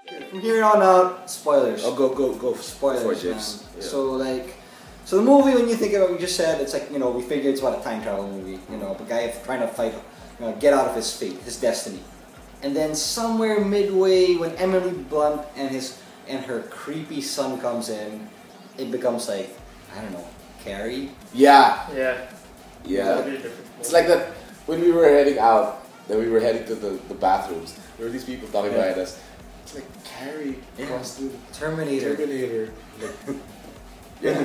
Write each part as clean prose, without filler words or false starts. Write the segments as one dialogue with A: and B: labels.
A: From here on out, spoilers.
B: Oh, go.
A: Spoilers,
B: for
A: man.
B: Jips. Yeah.
A: So the movie, when you think about it, we just said it's like, we figure it's about a time travel movie. A guy trying to fight, get out of his fate, his destiny. And then somewhere midway, when Emily Blunt and her creepy son comes in, it becomes like, I don't know, Carrie.
B: Yeah.
C: Yeah.
B: It's like that when we were heading out, then we were heading to the bathrooms. There were these people talking behind us. It's like Carrie crossed through
A: Terminator.
B: Like, yeah.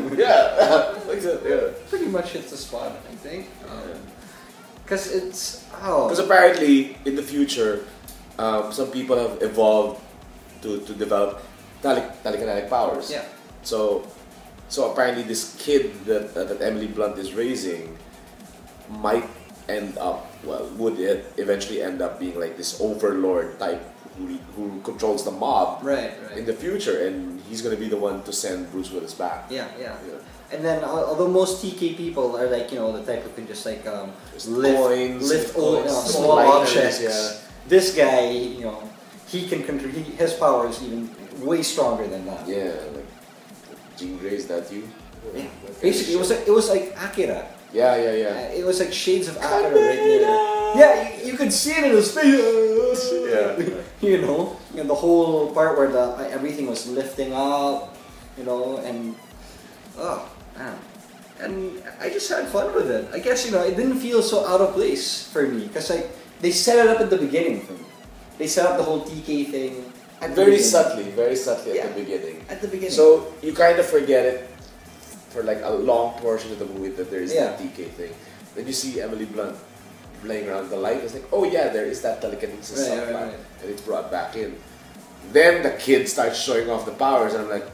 B: Like that, yeah.
A: Pretty much hits the spot, I think. Because
B: Because apparently, in the future, some people have evolved to develop telekinetic powers.
A: Yeah.
B: So apparently, this kid that Emily Blunt is raising might would eventually end up being like this overlord type who controls the mob
A: Right.
B: in the future, and he's gonna be the one to send Bruce Willis back.
A: Yeah. And then, although most TK people are like, the type who can just like lift small objects.
B: Yeah.
A: This guy, he can control. His power is even way stronger than that.
B: Yeah, like Jean Grey, is that you?
A: Yeah. Basically, it was like Akira.
B: Yeah.
A: It was like shades of Akira right there. Yeah, you could see it in his face.
B: Yeah.
A: And the whole part where everything was lifting up, and oh man, and I just had fun with it. I guess it didn't feel so out of place for me because like they set it up at the beginning for me. They set up the whole TK thing
B: very subtly at the beginning.
A: At the beginning.
B: So you kind of forget it for like a long portion of the movie that there is that TK thing. Then you see Emily Blunt playing around the light. It's like, oh yeah, there is that telekinesis right. And it's brought back in. Then the kid starts showing off the powers, and I'm like,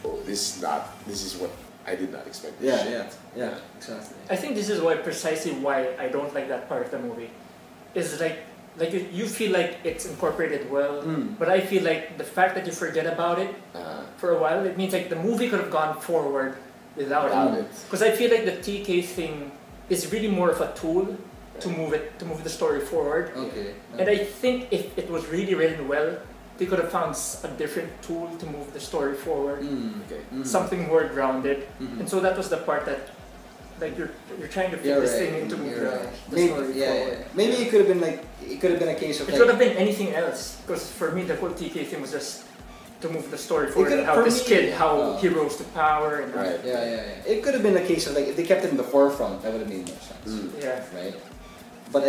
B: oh, this is what I did not expect.
A: Yeah, exactly.
C: I think this is precisely why I don't like that part of the movie. Is like you feel like it's incorporated well, but I feel like the fact that you forget about it for a while, it means like the movie could have gone forward without it. Because I feel like the TK thing is really more of a tool to move the story forward.
A: Okay.
C: And I think if it was really written well, they could have found a different tool to move the story forward. Something more grounded. And so that was the part that like you're trying to fit this thing into the story forward.
A: Maybe it could have been a case of
C: it could have been anything else, because for me the whole TK thing was just to move the story forward and how this kid he rose to power and
A: It could have been a case of like if they kept it in the forefront, that would have made more sense. Right. But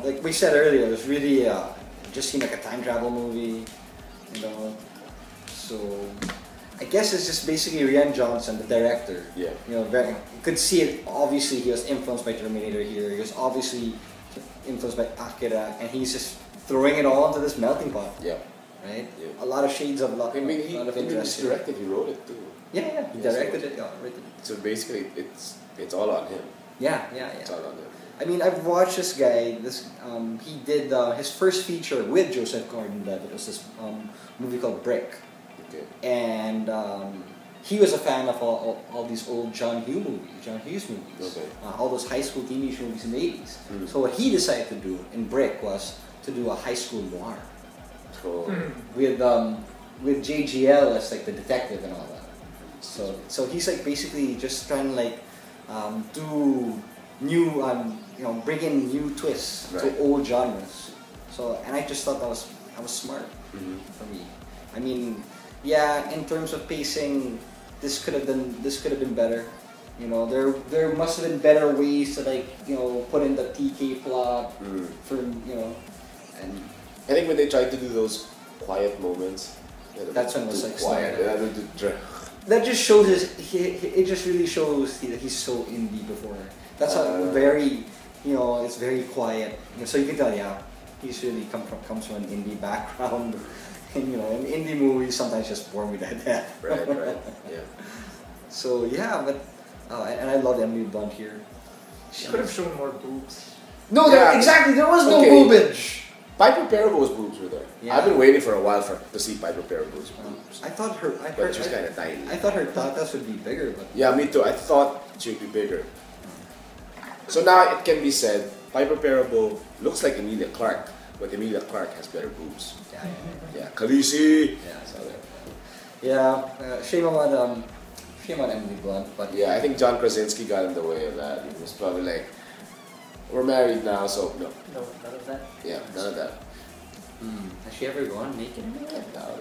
A: like we said earlier, it was really just seemed like a time travel movie, So I guess it's just basically Rian Johnson, the director.
B: Yeah.
A: You could see it. Obviously, he was influenced by Terminator here. He was obviously influenced by Akira, and he's just throwing it all into this melting pot.
B: Yeah.
A: Right.
B: Yeah.
A: A lot of shades of lot.
B: I mean, he
A: interest.
B: directed. He wrote it too.
A: Yeah. He directed it. Yeah, written it.
B: So basically, it's all on him.
A: Yeah.
B: It's all on him.
A: I mean, I've watched this guy. He did his first feature with Joseph Gordon-Levitt. It was this movie called Brick.
B: Okay.
A: And he was a fan of all these old John Hughes movies.
B: Okay.
A: All those high school teenage movies in the 80s. So what he decided to do in Brick was to do a high school noir.
B: Cool.
A: With JGL as like the detective and all that. So he's like basically just trying to like do new bring in new twists to old genres. So and I just thought that was smart for me. I mean, in terms of pacing, this could have been better. There must have been better ways to put in the TK plot for and
B: I think when they tried to do those quiet moments,
A: that's when it was like
B: quiet.
A: That just shows it just really shows that he's so indie before. That's how very it's very quiet. So you can tell he's really comes from an indie background. And in indie movies sometimes just bore me to death.
B: Right. Yeah.
A: So but and I love Emily Blunt here.
C: She could have shown more boobs.
A: No, exactly. There was no boobage.
B: Piper Parabo's boobs were there. Yeah. I've been waiting for a while to see Piper Parabo's boobs.
A: I thought
B: but she was kind of tiny.
A: I thought her tatas would be bigger, but
B: yeah, me too. I thought she would be bigger. So now it can be said, Piper Perabo looks like Emilia Clarke, But Emilia Clarke has better boobs.
A: Yeah.
B: Khaleesi!
A: Yeah, I saw that. Yeah, shame on Emily Blunt, but
B: yeah, I think John Krasinski got in the way of that. He was probably like, we're married now, so no.
C: No, none of that.
B: Yeah, none of that.
A: Has she ever gone naked?
B: No,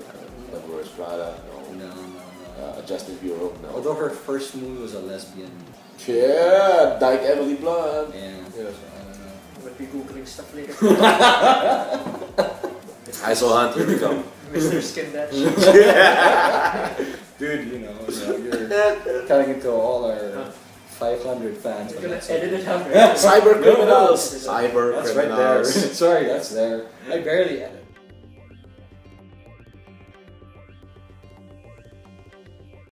B: The Wars Prada, no. Justin Bureau, no.
A: Although her first movie was a lesbian.
B: Yeah, Dyke Emily Blunt.
A: Yeah.
B: Yeah.
A: I don't know.
C: We'll be googling stuff later.
B: I saw Hunt, here we come.
C: Mr. Skin Dash.
A: Dude, you're telling it to all our 500 fans.
C: You're gonna edit it out.
B: Cyber criminals!
A: No.
B: Cyber
A: That's
B: criminals.
A: right there. Sorry, that's there. I barely edit.